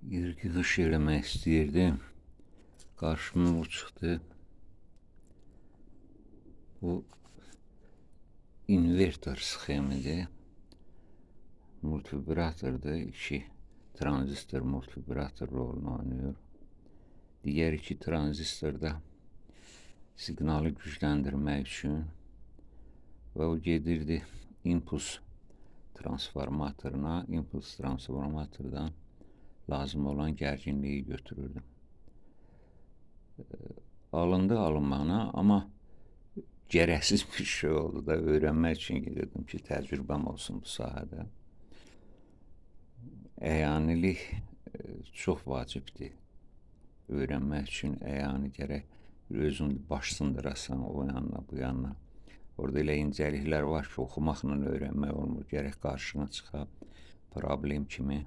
yığış eləmək istəyirdim. Qarşıma bu çıxdı. Bu invertor sxemidir. Multivibratordur. 2 tranzistor multivibrator rolunu oynayır. Diğer 2 tranzistor da signalı gücləndirmək üçün və o gedirdi impuls transformatoruna, impuls transformatordan lazım olan gərginliyi götürürdüm. Alındı alınmağına, amma gərəksiz bir şey oldu da öyrənmək üçün gedirdim ki, təcrübəm olsun bu sahədə. Əyanilik çox vacibdir. Öyrənmək üçün əyani gərək özünü baş sındırasan o yanına bu yanına. Orada elə incəliklər var ki, oxumaqla öyrənmək olmur. Gərək qarşına çıxa problem kimi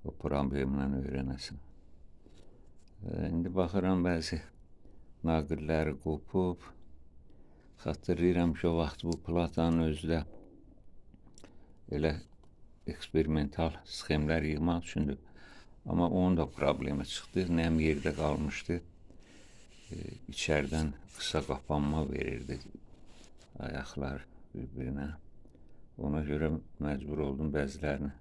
o problemlə öyrənəsən. İndi baxıram bəzi naqilləri qopub. Xatırlayıram ki, o vaxt bu platanın özü də elə eksperimental sxemlər yığmaq üçündür. Amma onun da problemi çıxdı. Nəm yerdə qalmışdı. İçərdən qısa qapanma verirdi ayaqlar bir-birinə. Ona görə məcbur oldum bəzilərini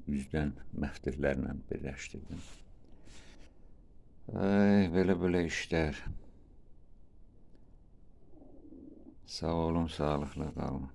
üzdən məftillərlə birləşdirdim. Belə işlər. Sağ olun, sağlıqla qalın.